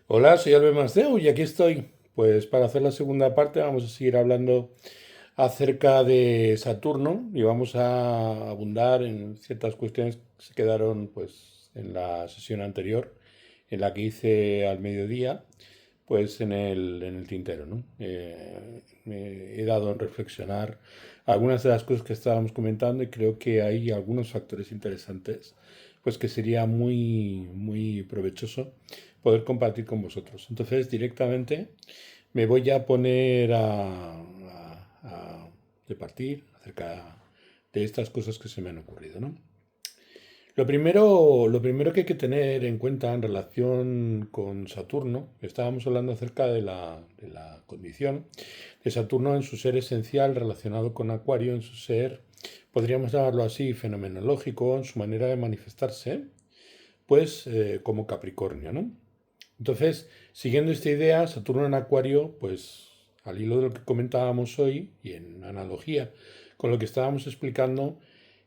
Hola, soy Albert Masdeu y aquí estoy. Pues para hacer la segunda parte vamos a seguir hablando acerca de Saturno y vamos a abundar en ciertas cuestiones que se quedaron pues en la sesión anterior, en la que hice al mediodía, pues en el tintero, ¿no? Me he dado en reflexionar algunas de las cosas que estábamos comentando y creo que hay algunos factores interesantes, pues que sería muy provechoso poder compartir con vosotros. Entonces, directamente me voy a poner a departir acerca de estas cosas que se me han ocurrido, ¿no? Lo primero que hay que tener en cuenta en relación con Saturno, estábamos hablando acerca de la condición de Saturno en su ser esencial relacionado con Acuario, en su ser, podríamos llamarlo así, fenomenológico, en su manera de manifestarse, pues como Capricornio, ¿no? Entonces, siguiendo esta idea, Saturno en Acuario, pues al hilo de lo que comentábamos hoy y en analogía con lo que estábamos explicando,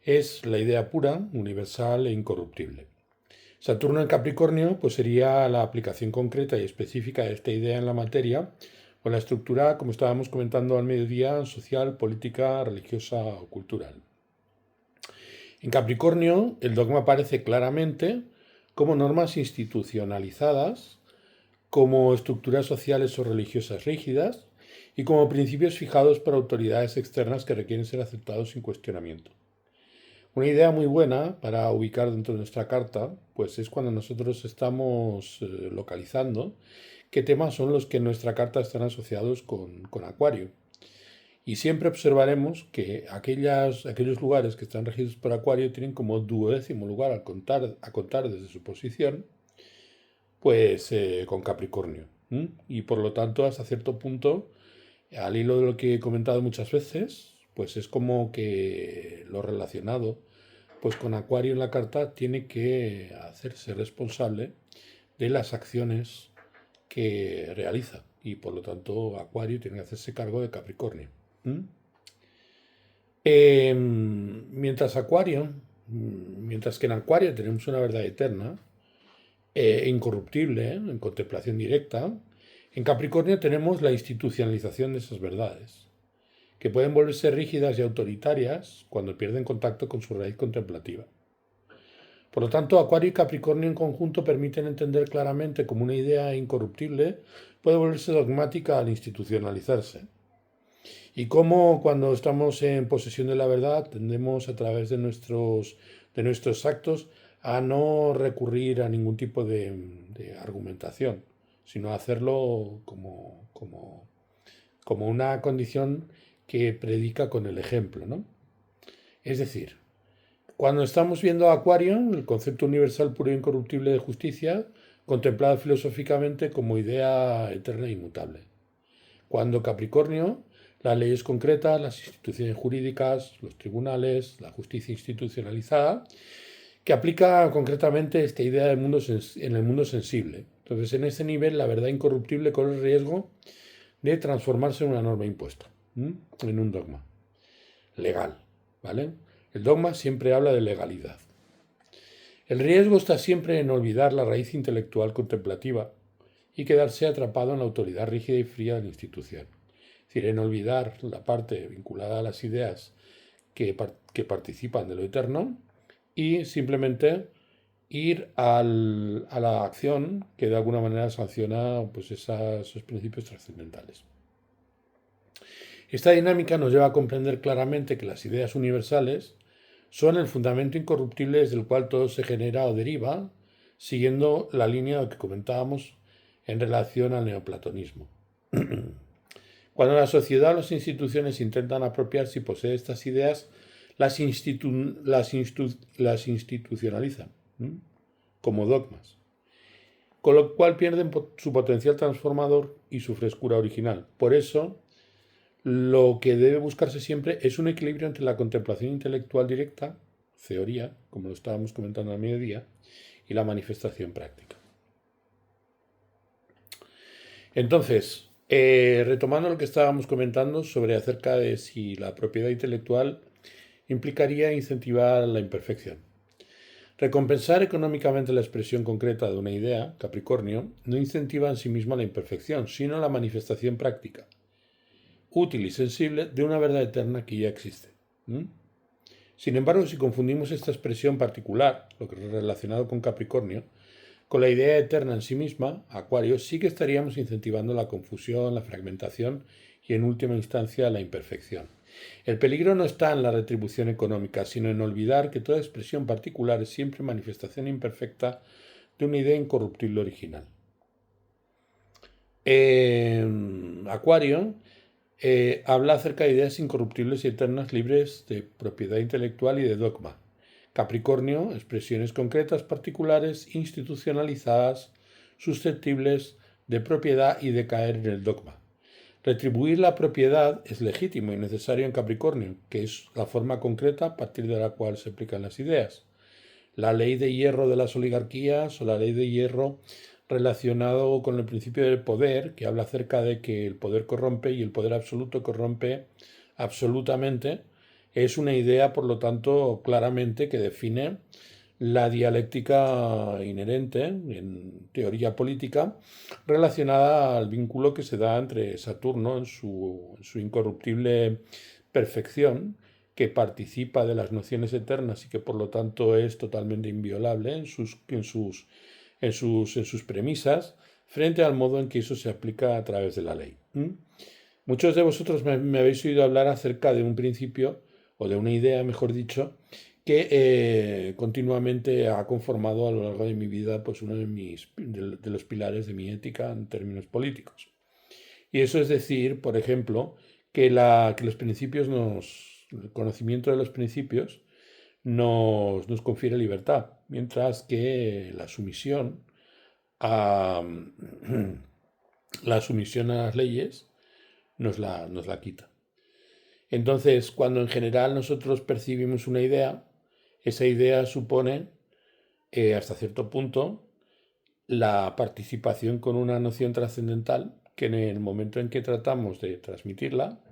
es la idea pura, universal e incorruptible. Saturno en Capricornio, pues sería la aplicación concreta y específica de esta idea en la materia o la estructura, como estábamos comentando al mediodía, social, política, religiosa o cultural. En Capricornio, el dogma aparece claramente como normas institucionalizadas, como estructuras sociales o religiosas rígidas y como principios fijados por autoridades externas que requieren ser aceptados sin cuestionamiento. Una idea muy buena para ubicar dentro de nuestra carta, pues es cuando nosotros estamos localizando qué temas son los que en nuestra carta están asociados con Acuario. Y siempre observaremos que aquellos lugares que están regidos por Acuario tienen como duodécimo lugar a contar desde su posición, pues con Capricornio. Y por lo tanto, hasta cierto punto, al hilo de lo que he comentado muchas veces, pues es como que lo relacionado pues con Acuario en la carta tiene que hacerse responsable de las acciones que realiza. Y por lo tanto, Acuario tiene que hacerse cargo de Capricornio. ¿Mm? Mientras que en Acuario tenemos una verdad eterna, incorruptible, en contemplación directa, en Capricornio tenemos la institucionalización de esas verdades, que pueden volverse rígidas y autoritarias cuando pierden contacto con su raíz contemplativa. Por lo tanto, Acuario y Capricornio en conjunto permiten entender claramente cómo una idea incorruptible puede volverse dogmática al institucionalizarse. Y cómo cuando estamos en posesión de la verdad tendemos a través de nuestros actos a no recurrir a ningún tipo de argumentación, sino a hacerlo como una condición que predica con el ejemplo, ¿no? Es decir, cuando estamos viendo Acuario, el concepto universal puro e incorruptible de justicia, contemplado filosóficamente como idea eterna e inmutable. Cuando Capricornio, las leyes concretas, las instituciones jurídicas, los tribunales, la justicia institucionalizada, que aplica concretamente esta idea en el mundo sensible. Entonces, en ese nivel, la verdad incorruptible corre el riesgo de transformarse en una norma impuesta, en un dogma legal, ¿vale? El dogma siempre habla de legalidad. El riesgo está siempre en olvidar la raíz intelectual contemplativa y quedarse atrapado en la autoridad rígida y fría de la institución. Es decir, en olvidar la parte vinculada a las ideas que participan de lo eterno y simplemente ir a la acción que de alguna manera sanciona pues, esos principios trascendentales. Esta dinámica nos lleva a comprender claramente que las ideas universales son el fundamento incorruptible desde el cual todo se genera o deriva, siguiendo la línea que comentábamos en relación al neoplatonismo. Cuando la sociedad o las instituciones intentan apropiarse y poseer estas ideas, las institucionalizan como dogmas, con lo cual pierden su potencial transformador y su frescura original. Por eso, lo que debe buscarse siempre es un equilibrio entre la contemplación intelectual directa, teoría, como lo estábamos comentando al mediodía, y la manifestación práctica. Entonces, retomando lo que estábamos comentando sobre acerca de si la propiedad intelectual implicaría incentivar la imperfección. Recompensar económicamente la expresión concreta de una idea, Capricornio, no incentiva en sí misma la imperfección, sino la manifestación práctica, útil y sensible de una verdad eterna que ya existe. Sin embargo, si confundimos esta expresión particular, lo que es relacionado con Capricornio, con la idea eterna en sí misma, Acuario, sí que estaríamos incentivando la confusión, la fragmentación y, en última instancia, la imperfección. El peligro no está en la retribución económica, sino en olvidar que toda expresión particular es siempre manifestación imperfecta de una idea incorruptible original. Acuario habla acerca de ideas incorruptibles y eternas libres de propiedad intelectual y de dogma. Capricornio, expresiones concretas, particulares, institucionalizadas, susceptibles de propiedad y de caer en el dogma. Retribuir la propiedad es legítimo y necesario en Capricornio, que es la forma concreta a partir de la cual se aplican las ideas. La ley de hierro de las oligarquías o la ley de hierro relacionado con el principio del poder, que habla acerca de que el poder corrompe y el poder absoluto corrompe absolutamente, es una idea, por lo tanto, claramente que define la dialéctica inherente en teoría política relacionada al vínculo que se da entre Saturno en su incorruptible perfección, que participa de las nociones eternas y que por lo tanto es totalmente inviolable en sus premisas, frente al modo en que eso se aplica a través de la ley. Muchos de vosotros me habéis oído hablar acerca de un principio, o de una idea, mejor dicho, que continuamente ha conformado a lo largo de mi vida pues uno de los pilares de mi ética en términos políticos. Y eso es decir, por ejemplo, que los principios el conocimiento de los principios nos confiere libertad, mientras que la sumisión a, la sumisión a las leyes nos la quita. Entonces, cuando en general nosotros percibimos una idea, esa idea supone, hasta cierto punto, la participación con una noción trascendental que en el momento en que tratamos de transmitirla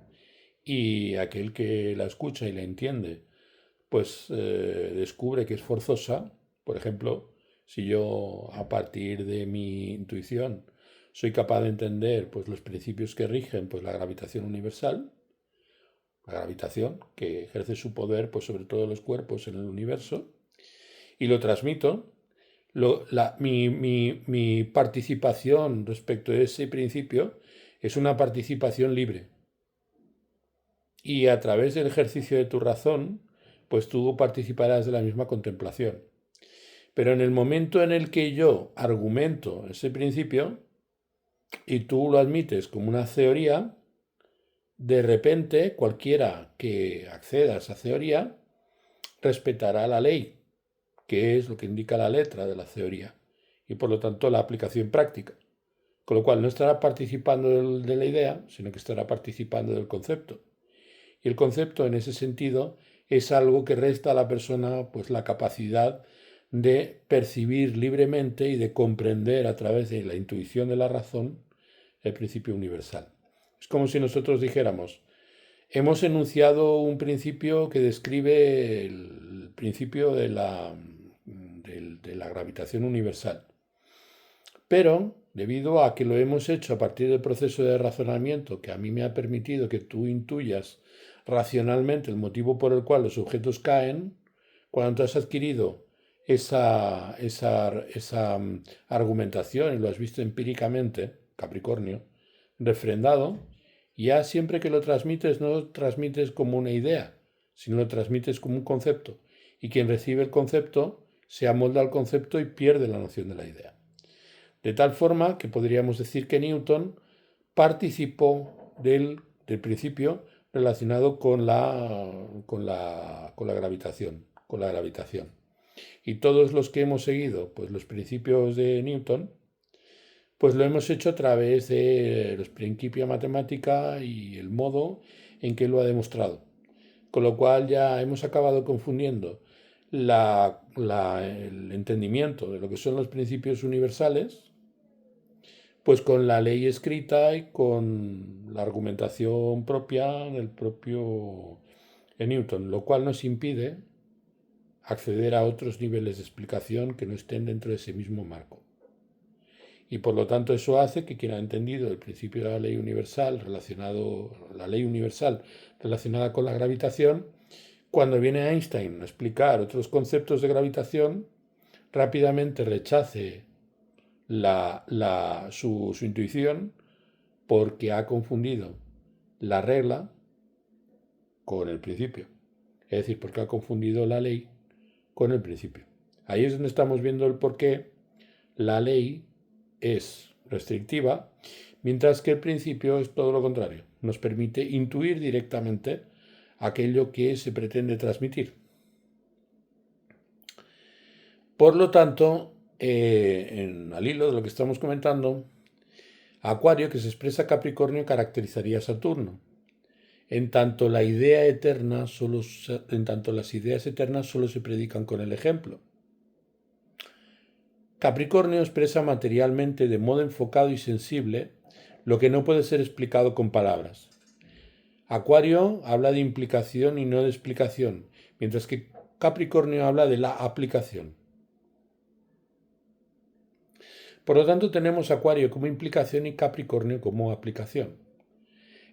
y aquel que la escucha y la entiende, pues descubre que es forzosa. Por ejemplo, si yo a partir de mi intuición soy capaz de entender pues, los principios que rigen pues, la gravitación universal, la gravitación que ejerce su poder pues, sobre todos los cuerpos en el universo, y lo transmito, mi participación respecto a ese principio es una participación libre. Y a través del ejercicio de tu razón, pues tú participarás de la misma contemplación. Pero en el momento en el que yo argumento ese principio y tú lo admites como una teoría, de repente cualquiera que acceda a esa teoría respetará la ley, que es lo que indica la letra de la teoría, y por lo tanto la aplicación práctica. Con lo cual no estará participando de la idea, sino que estará participando del concepto. Y el concepto en ese sentido es algo que resta a la persona pues la capacidad de percibir libremente y de comprender a través de la intuición de la razón el principio universal. Es como si nosotros dijéramos, hemos enunciado un principio que describe el principio de la gravitación universal. Pero, debido a que lo hemos hecho a partir del proceso de razonamiento que a mí me ha permitido que tú intuyas racionalmente el motivo por el cual los objetos caen, cuando tú has adquirido esa argumentación y lo has visto empíricamente, Capricornio, refrendado, ya siempre que lo transmites no lo transmites como una idea, sino lo transmites como un concepto. Y quien recibe el concepto se amolda al concepto y pierde la noción de la idea. De tal forma que podríamos decir que Newton participó del principio relacionado con la gravitación, Y todos los que hemos seguido pues, los principios de Newton, pues lo hemos hecho a través de los principios de matemática y el modo en que lo ha demostrado. Con lo cual ya hemos acabado confundiendo el entendimiento de lo que son los principios universales, pues con la ley escrita y con la argumentación propia del propio Newton, lo cual nos impide acceder a otros niveles de explicación que no estén dentro de ese mismo marco. Y por lo tanto eso hace que quien ha entendido el principio de la ley universal relacionada con la gravitación, cuando viene Einstein a explicar otros conceptos de gravitación, rápidamente rechace su intuición porque ha confundido la regla con el principio. Es decir, porque ha confundido la ley con el principio. Ahí es donde estamos viendo el por qué la ley es restrictiva, mientras que el principio es todo lo contrario. Nos permite intuir directamente aquello que se pretende transmitir. Por lo tanto, al hilo de lo que estamos comentando, Acuario, que se expresa Capricornio, caracterizaría a Saturno. En tanto las ideas eternas solo se predican con el ejemplo. Capricornio expresa materialmente de modo enfocado y sensible lo que no puede ser explicado con palabras. Acuario habla de implicación y no de explicación, mientras que Capricornio habla de la aplicación. Por lo tanto, tenemos Acuario como implicación y Capricornio como aplicación.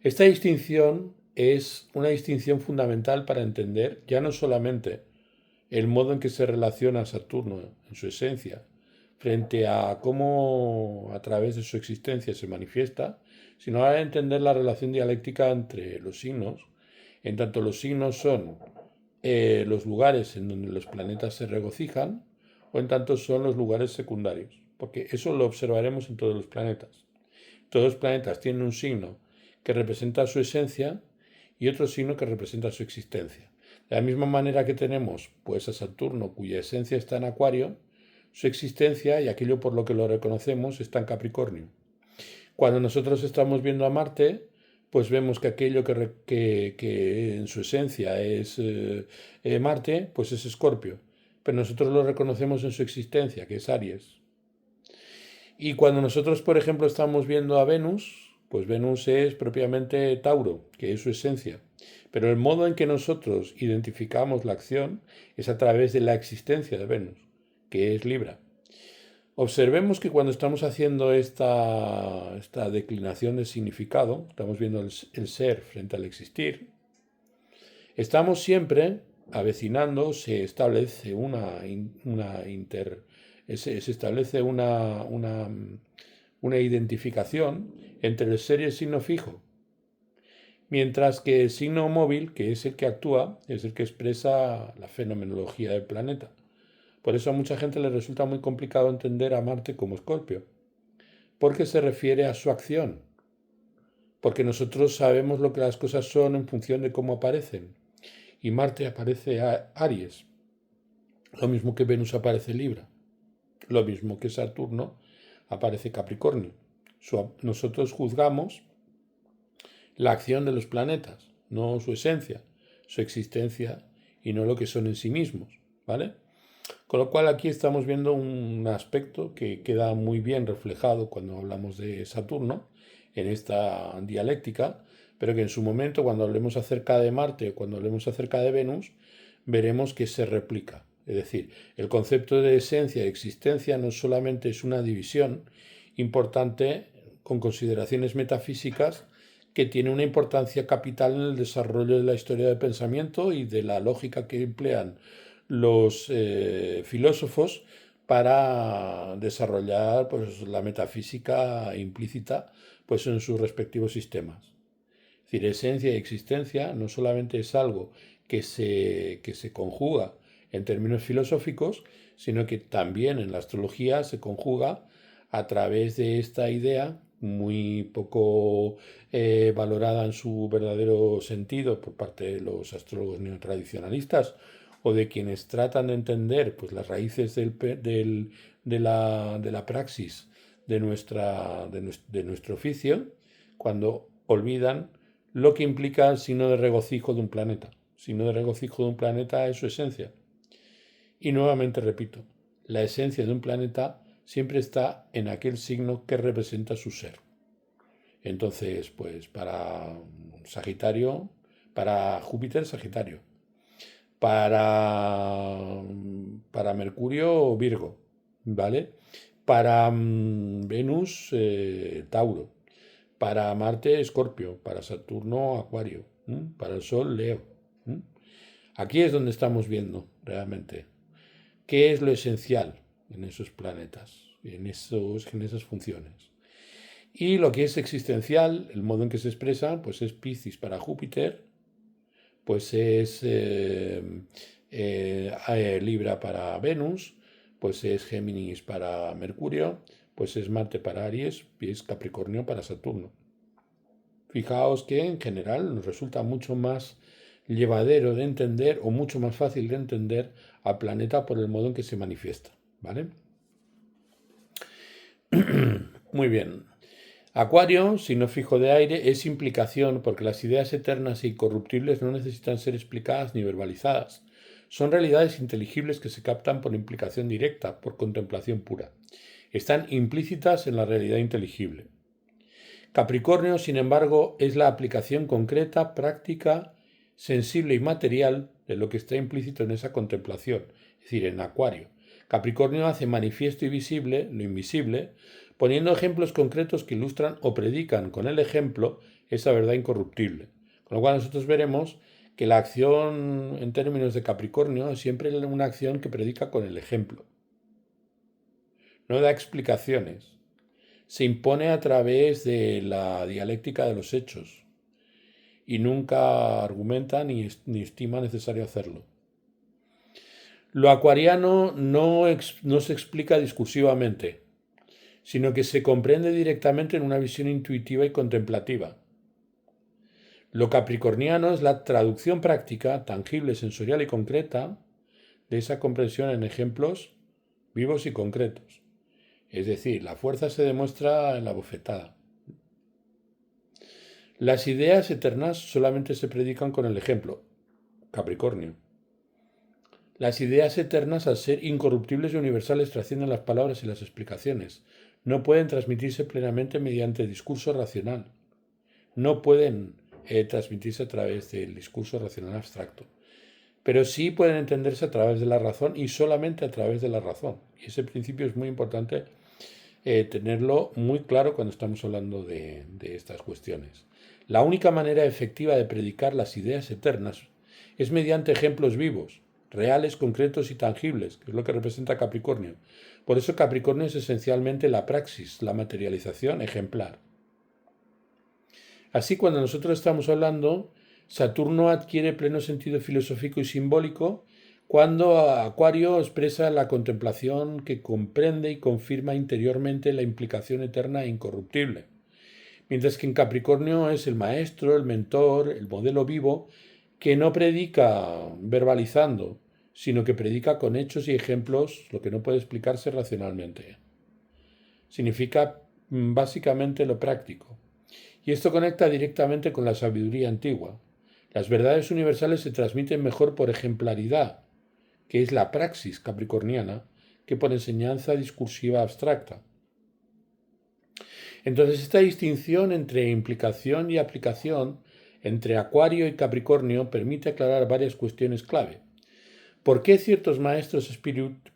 Esta distinción es una distinción fundamental para entender ya no solamente el modo en que se relaciona Saturno en su esencia frente a cómo a través de su existencia se manifiesta, sino para entender la relación dialéctica entre los signos, en tanto los signos son los lugares en donde los planetas se regocijan o en tanto son los lugares secundarios, porque eso lo observaremos en todos los planetas. Todos los planetas tienen un signo que representa su esencia y otro signo que representa su existencia. De la misma manera que tenemos pues a Saturno, cuya esencia está en Acuario, su existencia y aquello por lo que lo reconocemos está en Capricornio. Cuando nosotros estamos viendo a Marte, pues vemos que aquello que en su esencia es Marte, pues es Escorpio. Pero nosotros lo reconocemos en su existencia, que es Aries. Y cuando nosotros, por ejemplo, estamos viendo a Venus, pues Venus es propiamente Tauro, que es su esencia. Pero el modo en que nosotros identificamos la acción es a través de la existencia de Venus, que es Libra. Observemos que cuando estamos haciendo esta declinación de significado, estamos viendo el ser frente al existir, estamos siempre avecinando, se establece una identificación entre el ser y el signo fijo, mientras que el signo móvil, que es el que actúa, es el que expresa la fenomenología del planeta. Por eso a mucha gente le resulta muy complicado entender a Marte como Escorpio, porque se refiere a su acción, porque nosotros sabemos lo que las cosas son en función de cómo aparecen, y Marte aparece a Aries, lo mismo que Venus aparece Libra, lo mismo que Saturno aparece Capricornio. Nosotros juzgamos la acción de los planetas, no su esencia, su existencia y no lo que son en sí mismos, ¿vale? Con lo cual aquí estamos viendo un aspecto que queda muy bien reflejado cuando hablamos de Saturno en esta dialéctica, pero que en su momento cuando hablemos acerca de Marte o cuando hablemos acerca de Venus, veremos que se replica. Es decir, el concepto de esencia y existencia no solamente es una división importante con consideraciones metafísicas que tiene una importancia capital en el desarrollo de la historia del pensamiento y de la lógica que emplean los filósofos para desarrollar pues, la metafísica implícita pues, en sus respectivos sistemas. Es decir, esencia y existencia no solamente es algo que se conjuga en términos filosóficos, sino que también en la astrología se conjuga a través de esta idea muy poco valorada en su verdadero sentido por parte de los astrólogos neotradicionalistas o de quienes tratan de entender pues, las raíces de la praxis de nuestro oficio, cuando olvidan lo que implica el signo de regocijo de un planeta. El signo de regocijo de un planeta es su esencia. Y nuevamente repito, la esencia de un planeta siempre está en aquel signo que representa su ser. Entonces, pues para Sagitario, para Júpiter, Sagitario. para Mercurio, Virgo, ¿vale? Para Venus, Tauro. Para Marte, Escorpio. Para Saturno, Acuario. Para el Sol, Leo. Aquí es donde estamos viendo realmente qué es lo esencial en esos planetas, en esas funciones. Y lo que es existencial, el modo en que se expresa, pues es Piscis para Júpiter, pues es Libra para Venus, pues es Géminis para Mercurio, pues es Marte para Aries y es Capricornio para Saturno. Fijaos que en general nos resulta mucho más llevadero de entender o mucho más fácil de entender al planeta por el modo en que se manifiesta, ¿vale? Muy bien. Acuario, signo fijo de aire, es implicación porque las ideas eternas e incorruptibles no necesitan ser explicadas ni verbalizadas. Son realidades inteligibles que se captan por implicación directa, por contemplación pura. Están implícitas en la realidad inteligible. Capricornio, sin embargo, es la aplicación concreta, práctica, sensible y material de lo que está implícito en esa contemplación, es decir, en Acuario. Capricornio hace manifiesto y visible lo invisible, poniendo ejemplos concretos que ilustran o predican con el ejemplo esa verdad incorruptible. Con lo cual nosotros veremos que la acción en términos de Capricornio es siempre una acción que predica con el ejemplo. No da explicaciones. Se impone a través de la dialéctica de los hechos y nunca argumenta ni estima necesario hacerlo. Lo acuariano no se explica discursivamente, sino que se comprende directamente en una visión intuitiva y contemplativa. Lo capricorniano es la traducción práctica, tangible, sensorial y concreta de esa comprensión en ejemplos vivos y concretos. Es decir, la fuerza se demuestra en la bofetada. Las ideas eternas solamente se predican con el ejemplo. Capricornio. Las ideas eternas, al ser incorruptibles y universales, trascienden las palabras y las explicaciones. No pueden transmitirse plenamente mediante discurso racional. No pueden transmitirse a través del discurso racional abstracto. Pero sí pueden entenderse a través de la razón y solamente a través de la razón. Y ese principio es muy importante tenerlo muy claro cuando estamos hablando de estas cuestiones. La única manera efectiva de predicar las ideas eternas es mediante ejemplos vivos, reales, concretos y tangibles, que es lo que representa Capricornio. Por eso Capricornio es esencialmente la praxis, la materialización ejemplar. Así, cuando nosotros estamos hablando, Saturno adquiere pleno sentido filosófico y simbólico cuando Acuario expresa la contemplación que comprende y confirma interiormente la implicación eterna e incorruptible. Mientras que en Capricornio es el maestro, el mentor, el modelo vivo, que no predica verbalizando, sino que predica con hechos y ejemplos lo que no puede explicarse racionalmente. Significa básicamente lo práctico. Y esto conecta directamente con la sabiduría antigua. Las verdades universales se transmiten mejor por ejemplaridad, que es la praxis capricorniana, que por enseñanza discursiva abstracta. Entonces, esta distinción entre implicación y aplicación, entre Acuario y Capricornio, permite aclarar varias cuestiones clave. ¿Por qué ciertos maestros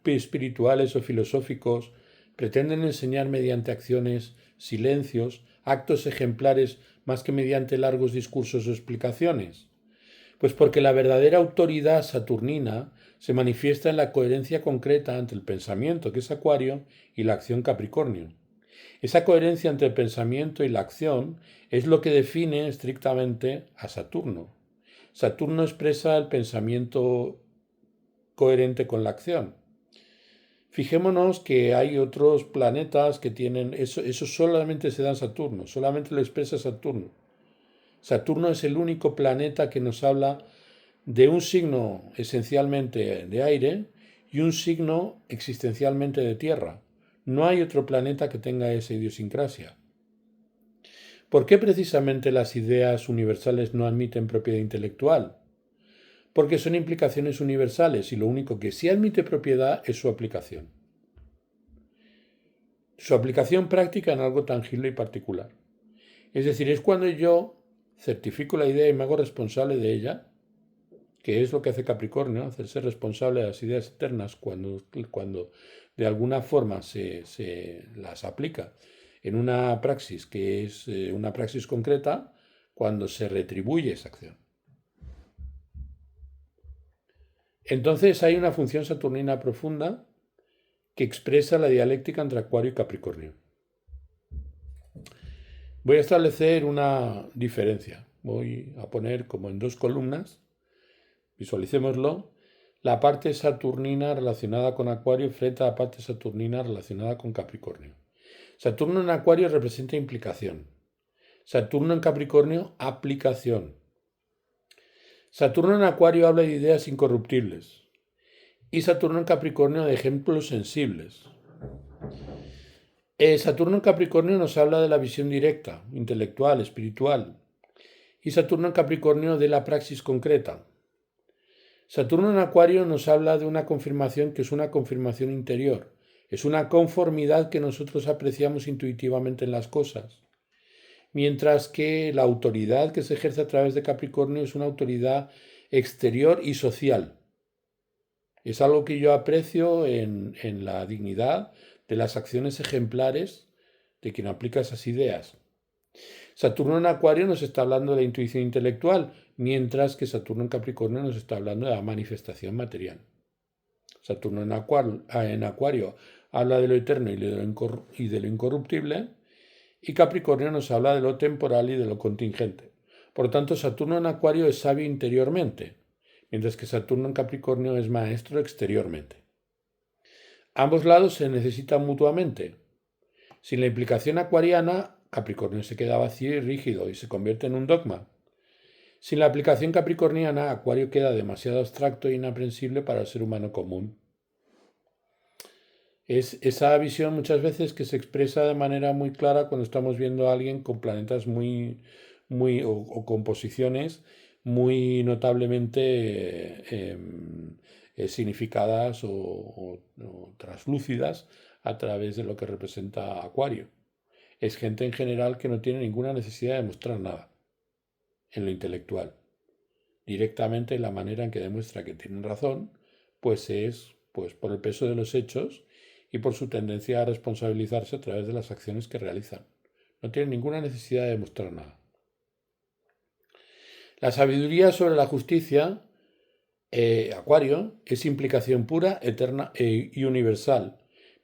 espirituales o filosóficos pretenden enseñar mediante acciones, silencios, actos ejemplares más que mediante largos discursos o explicaciones? Pues porque la verdadera autoridad saturnina se manifiesta en la coherencia concreta entre el pensamiento, que es Acuario, y la acción Capricornio. Esa coherencia entre el pensamiento y la acción es lo que define estrictamente a Saturno. Saturno expresa el pensamiento coherente con la acción. Fijémonos que hay otros planetas que tienen eso solamente se da en Saturno, solamente lo expresa Saturno. Saturno es el único planeta que nos habla de un signo esencialmente de aire y un signo existencialmente de tierra. No hay otro planeta que tenga esa idiosincrasia. ¿Por qué precisamente las ideas universales no admiten propiedad intelectual? Porque son implicaciones universales y lo único que sí admite propiedad es su aplicación. Su aplicación práctica en algo tangible y particular. Es decir, es cuando yo certifico la idea y me hago responsable de ella, que es lo que hace Capricornio, hacerse responsable de las ideas eternas cuando de alguna forma se las aplica en una praxis que es una praxis concreta, cuando se retribuye esa acción. Entonces hay una función saturnina profunda que expresa la dialéctica entre Acuario y Capricornio. Voy a establecer una diferencia. Voy a poner como en dos columnas, visualicémoslo, la parte saturnina relacionada con Acuario frente a la parte saturnina relacionada con Capricornio. Saturno en Acuario representa implicación. Saturno en Capricornio, aplicación. Saturno en Acuario habla de ideas incorruptibles y Saturno en Capricornio de ejemplos sensibles. Saturno en Capricornio nos habla de la visión directa, intelectual, espiritual, y Saturno en Capricornio de la praxis concreta. Saturno en Acuario nos habla de una confirmación que es una confirmación interior, es una conformidad que nosotros apreciamos intuitivamente en las cosas, mientras que la autoridad que se ejerce a través de Capricornio es una autoridad exterior y social. Es algo que yo aprecio en la dignidad de las acciones ejemplares de quien aplica esas ideas. Saturno en Acuario nos está hablando de la intuición intelectual, mientras que Saturno en Capricornio nos está hablando de la manifestación material. Saturno en Acuario habla de lo eterno y de lo incorruptible, y Capricornio nos habla de lo temporal y de lo contingente. Por lo tanto, Saturno en Acuario es sabio interiormente, mientras que Saturno en Capricornio es maestro exteriormente. Ambos lados se necesitan mutuamente. Sin la implicación acuariana, Capricornio se queda vacío y rígido y se convierte en un dogma. Sin la aplicación capricorniana, Acuario queda demasiado abstracto e inaprensible para el ser humano común. Es esa visión muchas veces que se expresa de manera muy clara cuando estamos viendo a alguien con planetas o con posiciones muy notablemente significadas o traslúcidas a través de lo que representa Acuario. Es gente en general que no tiene ninguna necesidad de mostrar nada en lo intelectual. Directamente la manera en que demuestra que tienen razón, pues es por el peso de los hechos y por su tendencia a responsabilizarse a través de las acciones que realizan. No tienen ninguna necesidad de demostrar nada. La sabiduría sobre la justicia, Acuario, es implicación pura, eterna y universal,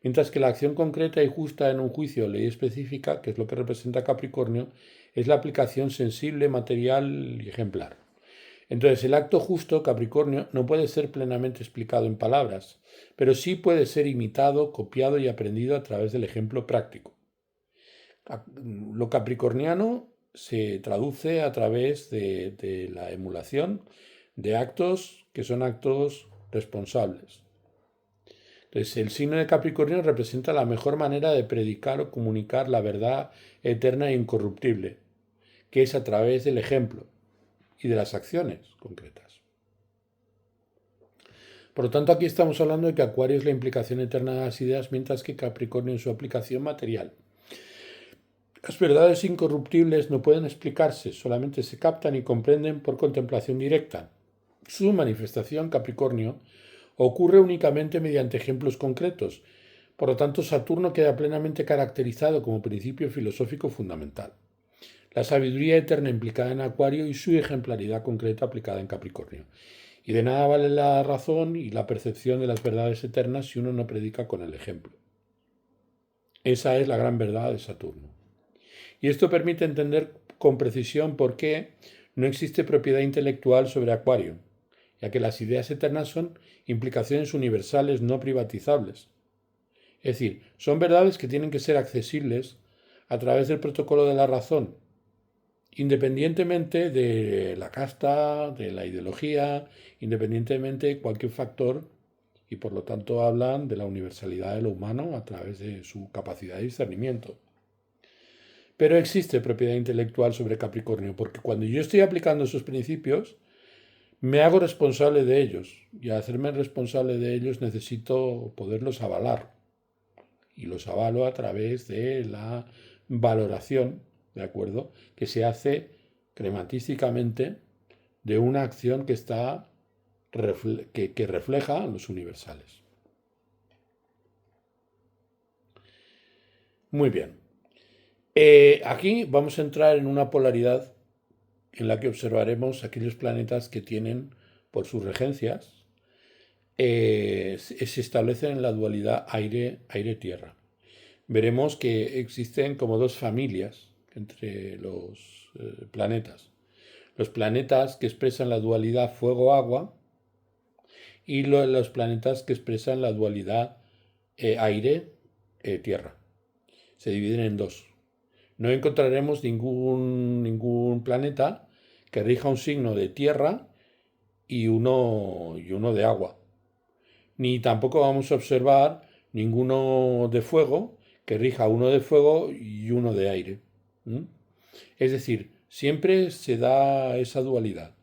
mientras que la acción concreta y justa en un juicio o ley específica, que es lo que representa Capricornio, es la aplicación sensible, material y ejemplar. Entonces, el acto justo, Capricornio, no puede ser plenamente explicado en palabras, pero sí puede ser imitado, copiado y aprendido a través del ejemplo práctico. Lo capricorniano se traduce a través de la emulación de actos que son actos responsables. Entonces, el signo de Capricornio representa la mejor manera de predicar o comunicar la verdad eterna e incorruptible, que es a través del ejemplo y de las acciones concretas. Por lo tanto, aquí estamos hablando de que Acuario es la implicación eterna de las ideas, mientras que Capricornio es su aplicación material. Las verdades incorruptibles no pueden explicarse, solamente se captan y comprenden por contemplación directa. Su manifestación, Capricornio, ocurre únicamente mediante ejemplos concretos. Por lo tanto, Saturno queda plenamente caracterizado como principio filosófico fundamental. La sabiduría eterna implicada en Acuario y su ejemplaridad concreta aplicada en Capricornio. Y de nada vale la razón y la percepción de las verdades eternas si uno no predica con el ejemplo. Esa es la gran verdad de Saturno. Y esto permite entender con precisión por qué no existe propiedad intelectual sobre Acuario, ya que las ideas eternas son implicaciones universales no privatizables. Es decir, son verdades que tienen que ser accesibles a través del protocolo de la razón, independientemente de la casta, de la ideología, independientemente de cualquier factor, y por lo tanto hablan de la universalidad de lo humano a través de su capacidad de discernimiento. Pero existe propiedad intelectual sobre Capricornio, porque cuando yo estoy aplicando esos principios, me hago responsable de ellos, y al hacerme responsable de ellos necesito poderlos avalar. Y los avalo a través de la valoración, ¿de acuerdo?, que se hace crematísticamente de una acción que está que refleja los universales. Muy bien. Aquí vamos a entrar en una polaridad en la que observaremos aquellos planetas que tienen, por sus regencias, se establecen en la dualidad aire-tierra. Veremos que existen como dos familias entre los planetas. Los planetas que expresan la dualidad fuego-agua y los planetas que expresan la dualidad aire-tierra. Se dividen en dos. No encontraremos ningún planeta que rija un signo de tierra y uno de agua. Ni tampoco vamos a observar ninguno de fuego que rija uno de fuego y uno de aire. Es decir, siempre se da esa dualidad.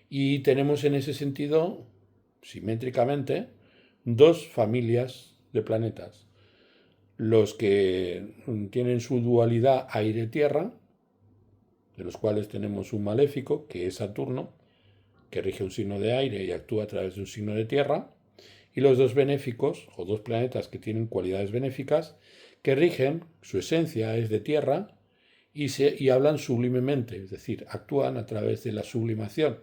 Y tenemos en ese sentido, simétricamente, dos familias de planetas. Los que tienen su dualidad aire-tierra, de los cuales tenemos un maléfico, que es Saturno, que rige un signo de aire y actúa a través de un signo de tierra, y los dos benéficos, o dos planetas que tienen cualidades benéficas, que rigen, su esencia es de tierra, y hablan sublimemente, es decir, actúan a través de la sublimación,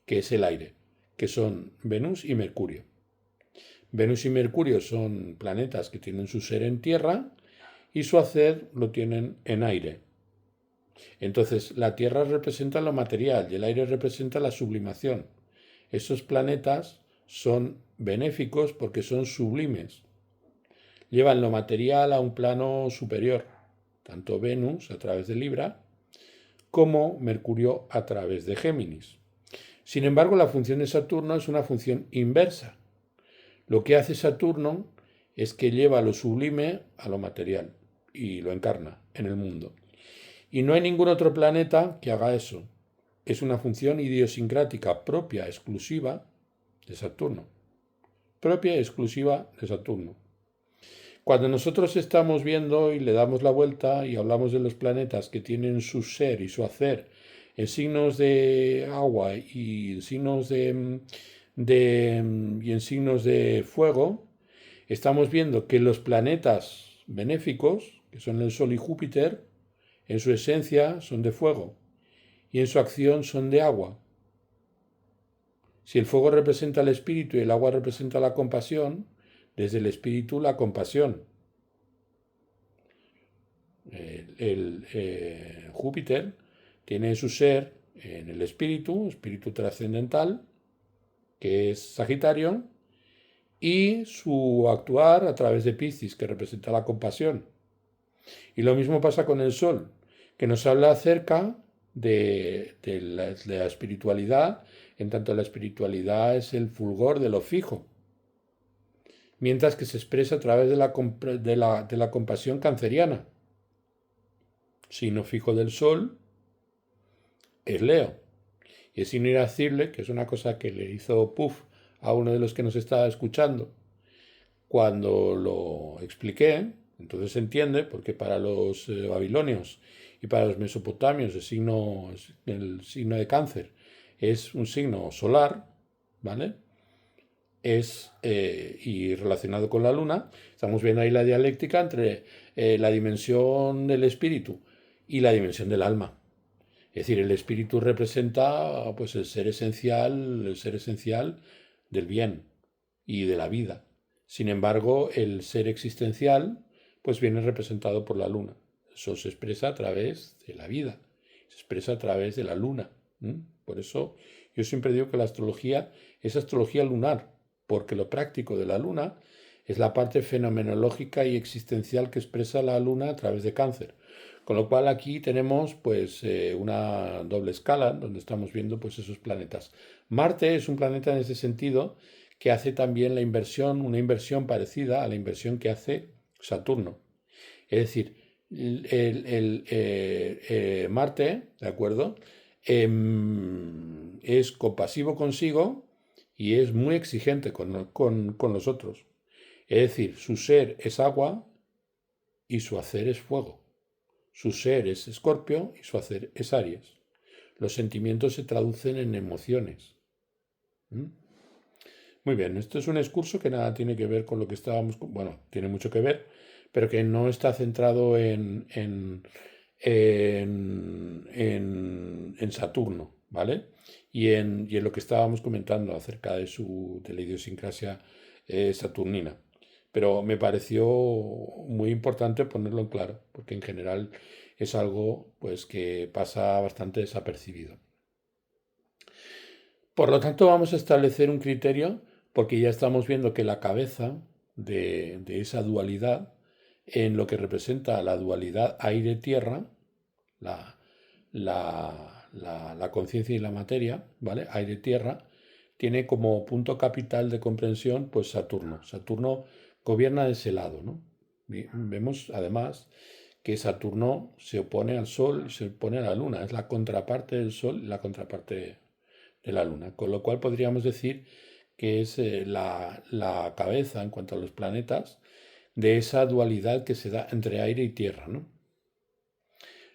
que es el aire, que son Venus y Mercurio. Venus y Mercurio son planetas que tienen su ser en tierra y su hacer lo tienen en aire. Entonces, la tierra representa lo material y el aire representa la sublimación. Esos planetas son benéficos porque son sublimes. Llevan lo material a un plano superior, tanto Venus a través de Libra como Mercurio a través de Géminis. Sin embargo, la función de Saturno es una función inversa. Lo que hace Saturno es que lleva lo sublime a lo material y lo encarna en el mundo. Y no hay ningún otro planeta que haga eso. Es una función idiosincrática propia, exclusiva de Saturno. Propia y exclusiva de Saturno. Cuando nosotros estamos viendo y le damos la vuelta y hablamos de los planetas que tienen su ser y su hacer en signos de agua y en signos y en signos de fuego, estamos viendo que los planetas benéficos, que son el Sol y Júpiter, en su esencia son de fuego y en su acción son de agua. Si el fuego representa el espíritu y el agua representa la compasión, desde el espíritu la compasión. Júpiter tiene su ser en el espíritu trascendental, que es Sagitario, y su actuar a través de Piscis, que representa la compasión. Y lo mismo pasa con el Sol, que nos habla acerca de la espiritualidad, en tanto la espiritualidad es el fulgor de lo fijo, mientras que se expresa a través de la compasión canceriana. Signo fijo del Sol es Leo. Y es signo irascible, que es una cosa que le hizo puff a uno de los que nos estaba escuchando cuando lo expliqué. Entonces se entiende, porque para los babilonios y para los mesopotamios el signo de Cáncer es un signo solar, ¿vale? Y relacionado con la luna, estamos viendo ahí la dialéctica entre la dimensión del espíritu y la dimensión del alma. Es decir, el espíritu representa pues el ser esencial del bien y de la vida. Sin embargo, el ser existencial pues viene representado por la luna. Eso se expresa a través de la vida, se expresa a través de la luna. Por eso yo siempre digo que la astrología es astrología lunar, porque lo práctico de la luna es la parte fenomenológica y existencial que expresa la luna a través de Cáncer. Con lo cual aquí tenemos pues una doble escala donde estamos viendo pues esos planetas. Marte es un planeta en ese sentido que hace también una inversión parecida a la inversión que hace Saturno. Es decir, Marte, ¿de acuerdo? Es compasivo consigo y es muy exigente con los otros. Es decir, su ser es agua y su hacer es fuego. Su ser es Escorpio y su hacer es Aries. Los sentimientos se traducen en emociones. ¿Mm? Muy bien, esto es un excurso que nada tiene que ver con lo que estábamos, bueno, tiene mucho que ver, pero que no está centrado en Saturno, ¿vale? Y en lo que estábamos comentando acerca de la idiosincrasia saturnina. Pero me pareció muy importante ponerlo en claro, porque en general es algo pues, que pasa bastante desapercibido. Por lo tanto, vamos a establecer un criterio porque ya estamos viendo que la cabeza de esa dualidad, en lo que representa la dualidad aire-tierra, la, la conciencia y la materia, ¿vale? Aire-tierra, tiene como punto capital de comprensión pues Saturno. Saturno gobierna de ese lado, ¿no? Vemos además que Saturno se opone al Sol y se opone a la Luna, es la contraparte del Sol y la contraparte de la Luna, con lo cual podríamos decir que es la cabeza en cuanto a los planetas de esa dualidad que se da entre aire y tierra, ¿no?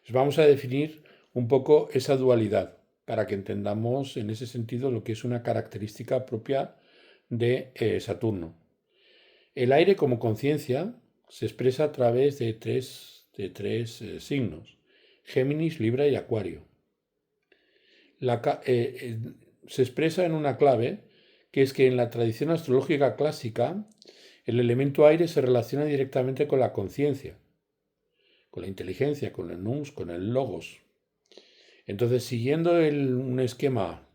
Vamos a definir un poco esa dualidad para que entendamos en ese sentido lo que es una característica propia de Saturno. El aire como conciencia se expresa a través de tres signos, Géminis, Libra y Acuario. Se expresa en una clave que es que en la tradición astrológica clásica el elemento aire se relaciona directamente con la conciencia, con la inteligencia, con el nous, con el logos. Entonces, siguiendo un esquema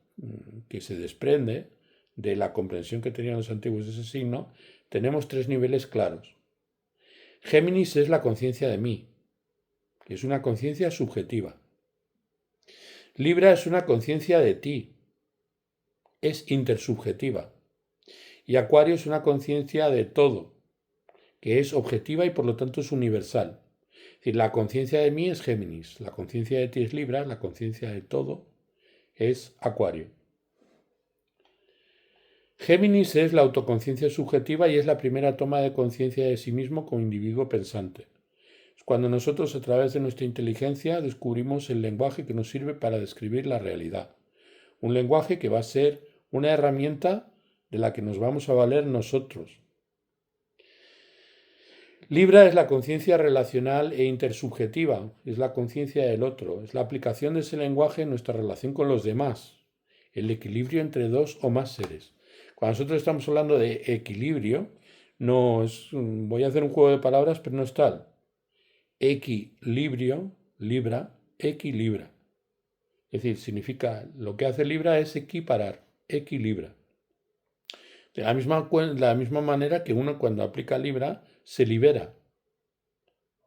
que se desprende de la comprensión que tenían los antiguos de ese signo, tenemos tres niveles claros. Géminis es la conciencia de mí, que es una conciencia subjetiva. Libra es una conciencia de ti, es intersubjetiva. Y Acuario es una conciencia de todo, que es objetiva y por lo tanto es universal. Es decir, la conciencia de mí es Géminis, la conciencia de ti es Libra, la conciencia de todo es Acuario. Géminis es la autoconciencia subjetiva y es la primera toma de conciencia de sí mismo como individuo pensante. Es cuando nosotros a través de nuestra inteligencia descubrimos el lenguaje que nos sirve para describir la realidad. Un lenguaje que va a ser una herramienta de la que nos vamos a valer nosotros. Libra es la conciencia relacional e intersubjetiva, es la conciencia del otro, es la aplicación de ese lenguaje en nuestra relación con los demás, el equilibrio entre dos o más seres. Cuando nosotros estamos hablando de equilibrio, no es, voy a hacer un juego de palabras, pero no es tal. Equilibrio, Libra, equilibra. Es decir, significa, lo que hace Libra es equiparar, equilibra. De la misma manera que uno cuando aplica Libra se libera.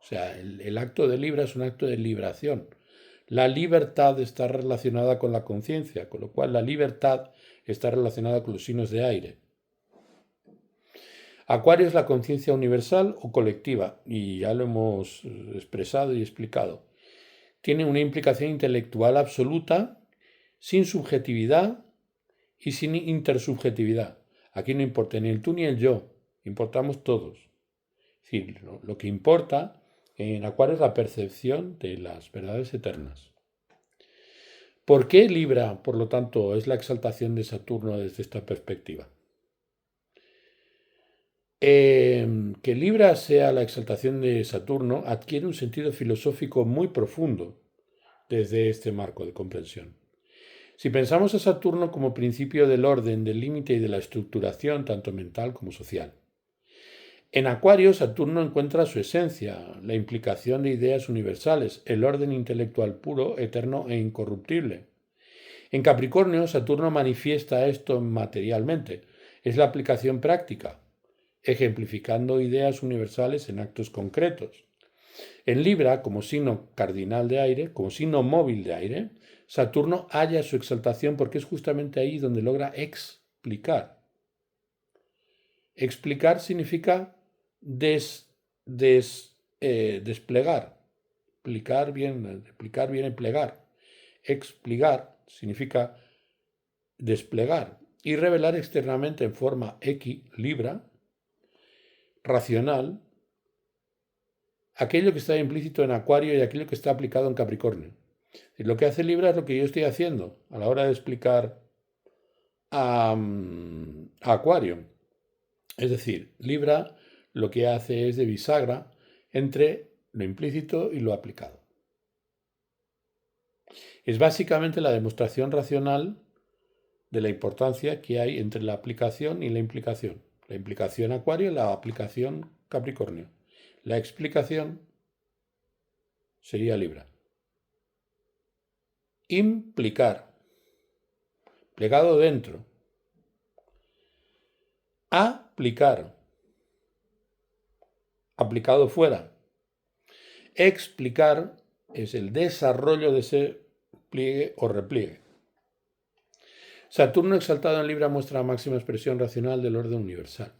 O sea, el acto de Libra es un acto de liberación. La libertad está relacionada con la conciencia, con lo cual la libertad está relacionada con los signos de aire. Acuario es la conciencia universal o colectiva, y ya lo hemos expresado y explicado. Tiene una implicación intelectual absoluta, sin subjetividad y sin intersubjetividad. Aquí no importa ni el tú ni el yo, importamos todos. Es decir, lo que importa en Acuario es la percepción de las verdades eternas. ¿Por qué Libra, por lo tanto, es la exaltación de Saturno desde esta perspectiva? Que Libra sea la exaltación de Saturno adquiere un sentido filosófico muy profundo desde este marco de comprensión. Si pensamos a Saturno como principio del orden, del límite y de la estructuración, tanto mental como social. En Acuario, Saturno encuentra su esencia, la implicación de ideas universales, el orden intelectual puro, eterno e incorruptible. En Capricornio, Saturno manifiesta esto materialmente. Es la aplicación práctica, ejemplificando ideas universales en actos concretos. En Libra, como signo cardinal de aire, como signo móvil de aire, Saturno halla su exaltación porque es justamente ahí donde logra explicar. Explicar significa desplegar. Explicar viene plegar. Explicar significa desplegar y revelar externamente en forma Libra, racional, aquello que está implícito en Acuario y aquello que está aplicado en Capricornio. Y lo que hace Libra es lo que yo estoy haciendo a la hora de explicar a Acuario. Es decir, Libra lo que hace es de bisagra entre lo implícito y lo aplicado. Es básicamente la demostración racional de la importancia que hay entre la aplicación y la implicación. La implicación Acuario y la aplicación Capricornio. La explicación sería Libra. Implicar. Plegado dentro. Aplicar. Aplicado fuera. Explicar es el desarrollo de ese pliegue o repliegue. Saturno exaltado en Libra muestra la máxima expresión racional del orden universal.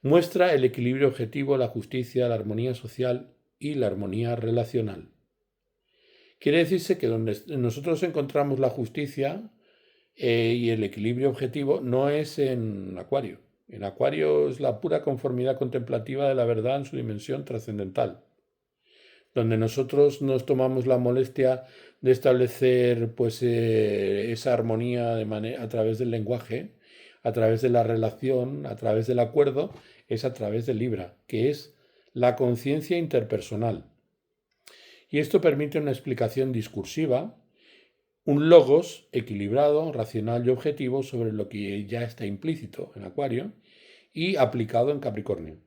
Muestra el equilibrio objetivo, la justicia, la armonía social y la armonía relacional. Quiere decirse que donde nosotros encontramos la justicia y el equilibrio objetivo no es en Acuario. En Acuario es la pura conformidad contemplativa de la verdad en su dimensión trascendental, donde nosotros nos tomamos la molestia de establecer esa armonía a través del lenguaje, a través de la relación, a través del acuerdo, es a través de Libra, que es la conciencia interpersonal. Y esto permite una explicación discursiva, un logos equilibrado, racional y objetivo sobre lo que ya está implícito en Acuario y aplicado en Capricornio.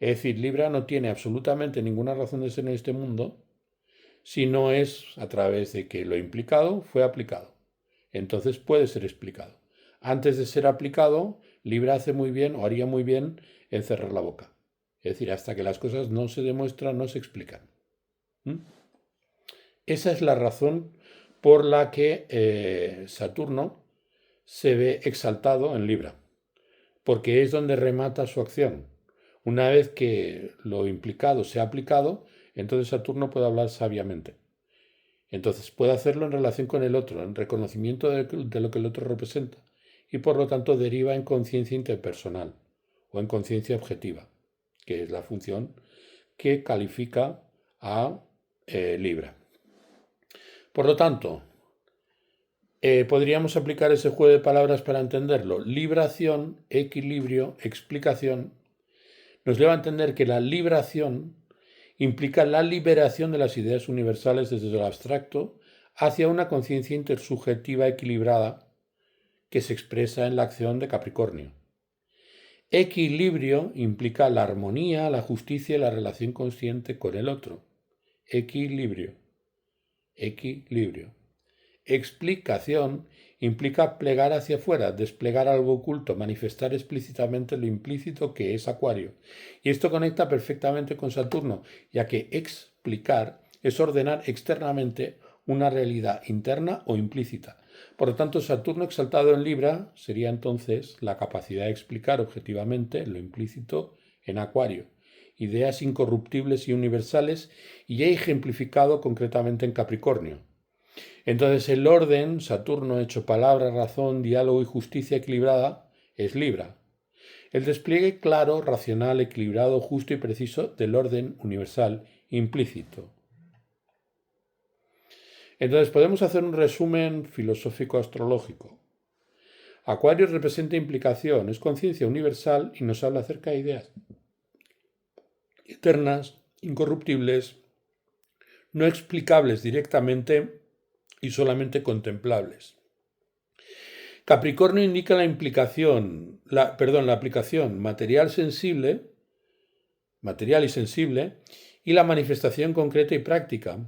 Es decir, Libra no tiene absolutamente ninguna razón de ser en este mundo si no es a través de que lo implicado fue aplicado. Entonces puede ser explicado. Antes de ser aplicado, Libra hace muy bien o haría muy bien en cerrar la boca. Es decir, hasta que las cosas no se demuestran, no se explican. Esa es la razón por la que Saturno se ve exaltado en Libra, porque es donde remata su acción. Una vez que lo implicado se ha aplicado, entonces Saturno puede hablar sabiamente. Entonces puede hacerlo en relación con el otro, en reconocimiento de lo que el otro representa, y por lo tanto deriva en conciencia interpersonal o en conciencia objetiva, que es la función que califica a Libra. Por lo tanto, podríamos aplicar ese juego de palabras para entenderlo. Libración, equilibrio, explicación. Nos lleva a entender que la libración implica la liberación de las ideas universales desde lo abstracto hacia una conciencia intersubjetiva equilibrada que se expresa en la acción de Capricornio. Equilibrio implica la armonía, la justicia y la relación consciente con el otro. Equilibrio. Equilibrio. Explicación implica plegar hacia afuera, desplegar algo oculto, manifestar explícitamente lo implícito que es Acuario. Y esto conecta perfectamente con Saturno, ya que explicar es ordenar externamente una realidad interna o implícita. Por lo tanto, Saturno exaltado en Libra sería entonces la capacidad de explicar objetivamente lo implícito en Acuario. Ideas incorruptibles y universales, y ya ejemplificado concretamente en Capricornio. Entonces el orden, Saturno hecho palabra, razón, diálogo y justicia equilibrada, es Libra. El despliegue claro, racional, equilibrado, justo y preciso del orden universal implícito. Entonces podemos hacer un resumen filosófico-astrológico. Acuario representa implicación, es conciencia universal y nos habla acerca de ideas eternas, incorruptibles, no explicables directamente y solamente contemplables. Capricornio indica la aplicación material y sensible, y la manifestación concreta y práctica,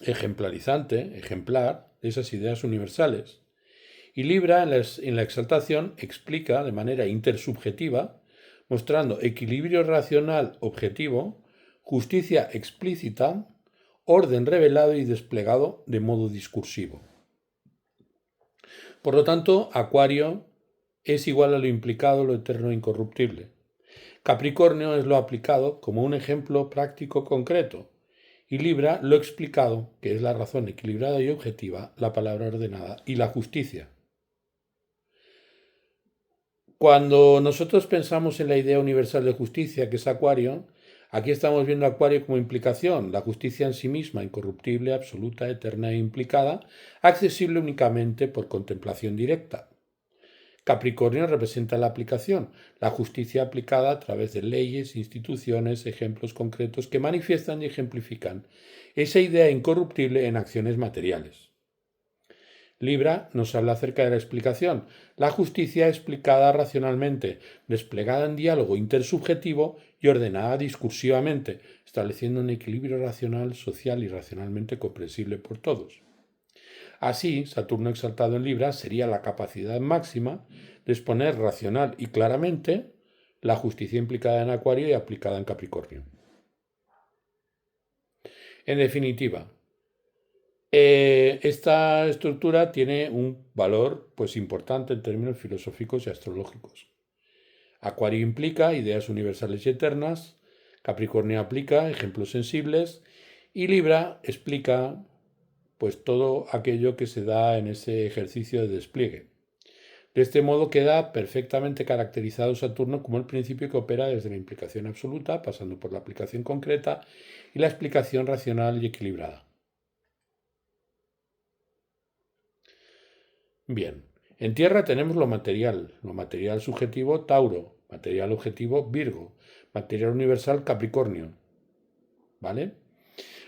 ejemplar, de esas ideas universales. Y Libra, en la exaltación, explica de manera intersubjetiva, mostrando equilibrio racional objetivo, justicia explícita, orden revelado y desplegado de modo discursivo. Por lo tanto, Acuario es igual a lo implicado, lo eterno e incorruptible. Capricornio es lo aplicado como un ejemplo práctico concreto. Y Libra lo explicado, que es la razón equilibrada y objetiva, la palabra ordenada y la justicia. Cuando nosotros pensamos en la idea universal de justicia, que es Acuario, aquí estamos viendo Acuario como implicación, la justicia en sí misma, incorruptible, absoluta, eterna e implicada, accesible únicamente por contemplación directa. Capricornio representa la aplicación, la justicia aplicada a través de leyes, instituciones, ejemplos concretos que manifiestan y ejemplifican esa idea incorruptible en acciones materiales. Libra nos habla acerca de la explicación, la justicia explicada racionalmente, desplegada en diálogo intersubjetivo y ordenada discursivamente, estableciendo un equilibrio racional, social y racionalmente comprensible por todos. Así, Saturno exaltado en Libra sería la capacidad máxima de exponer racional y claramente la justicia implicada en Acuario y aplicada en Capricornio. En definitiva, esta estructura tiene un valor pues, importante en términos filosóficos y astrológicos. Acuario implica ideas universales y eternas, Capricornio aplica ejemplos sensibles y Libra explica pues todo aquello que se da en ese ejercicio de despliegue. De este modo queda perfectamente caracterizado Saturno como el principio que opera desde la implicación absoluta, pasando por la aplicación concreta y la explicación racional y equilibrada. Bien, en Tierra tenemos lo material subjetivo Tauro, material objetivo Virgo, material universal Capricornio. ¿Vale?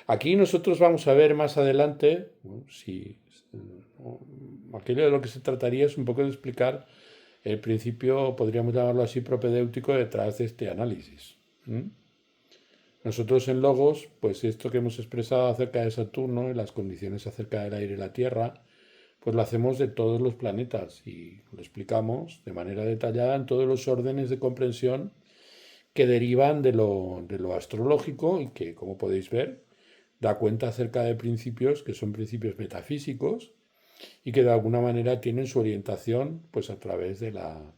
Aquí nosotros vamos a ver más adelante, aquello de lo que se trataría es un poco de explicar el principio, podríamos llamarlo así, propedéutico detrás de este análisis. Nosotros en Logos, pues esto que hemos expresado acerca de Saturno y las condiciones acerca del aire y la Tierra, pues lo hacemos de todos los planetas y lo explicamos de manera detallada en todos los órdenes de comprensión que derivan de lo astrológico y que, como podéis ver, da cuenta acerca de principios que son principios metafísicos y que de alguna manera tienen su orientación pues a través de la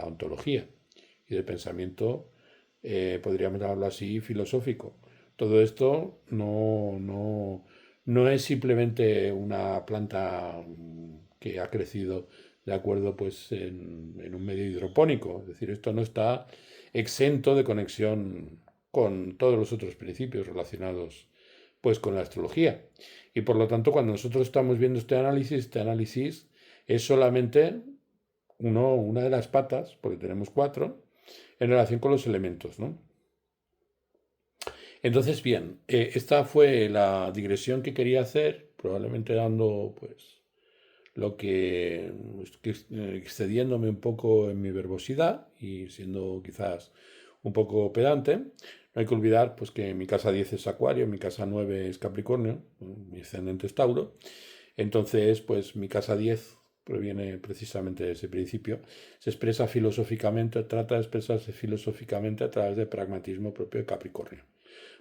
ontología y del pensamiento, podríamos llamarlo así, filosófico. Todo esto no es simplemente una planta que ha crecido de acuerdo pues en un medio hidropónico, es decir, esto no está exento de conexión con todos los otros principios relacionados pues con la astrología. Y por lo tanto, cuando nosotros estamos viendo este análisis es solamente una de las patas, porque tenemos 4, en relación con los elementos, ¿no? Entonces, bien, esta fue la digresión que quería hacer, probablemente dando, pues, excediéndome un poco en mi verbosidad y siendo quizás un poco pedante. No hay que olvidar pues, que mi casa 10 es Acuario, mi casa 9 es Capricornio, mi ascendente es Tauro. Entonces, pues mi casa 10 proviene precisamente de ese principio. Se expresa filosóficamente, trata de expresarse filosóficamente a través del pragmatismo propio de Capricornio.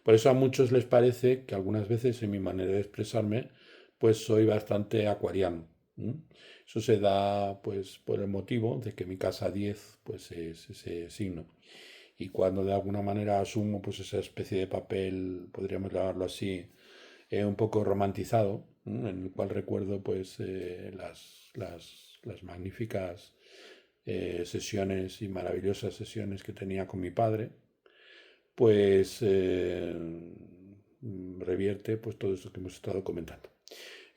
Por eso a muchos les parece que algunas veces en mi manera de expresarme, pues soy bastante acuariano. Eso se da pues por el motivo de que mi casa 10 pues es ese signo. Y cuando de alguna manera asumo pues esa especie de papel, podríamos llamarlo así, un poco romantizado, en el cual recuerdo pues las magníficas sesiones y maravillosas sesiones que tenía con mi padre, pues revierte pues todo esto que hemos estado comentando.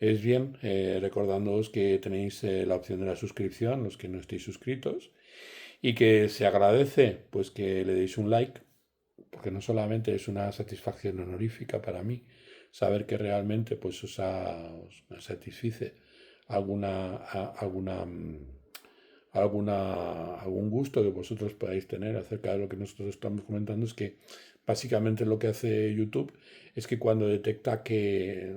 Es bien, recordándoos que tenéis la opción de la suscripción, los que no estéis suscritos, y que se agradece pues que le deis un like, porque no solamente es una satisfacción honorífica para mí saber que realmente pues os satisfice algún gusto que vosotros podáis tener acerca de lo que nosotros estamos comentando, es que básicamente lo que hace YouTube es que cuando detecta que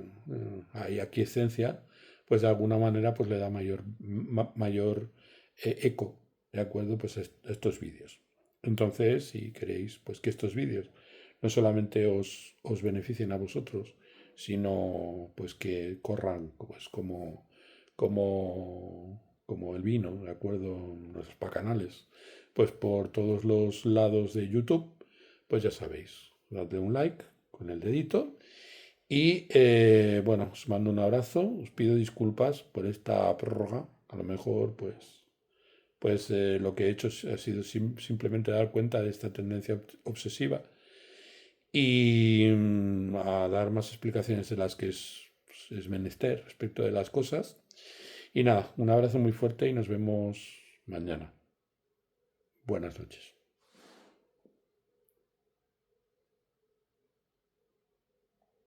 hay aquiescencia, pues de alguna manera pues le da mayor eco, ¿de acuerdo? Pues estos vídeos. Entonces, si queréis pues que estos vídeos no solamente os beneficien a vosotros, sino pues que corran pues como el vino, ¿de acuerdo? Los bacanales, pues por todos los lados de YouTube, pues ya sabéis, dadle un like con el dedito y bueno, os mando un abrazo, os pido disculpas por esta prórroga, a lo mejor pues lo que he hecho ha sido simplemente dar cuenta de esta tendencia obsesiva y a dar más explicaciones de las que es menester respecto de las cosas. Y nada, un abrazo muy fuerte y nos vemos mañana. Buenas noches.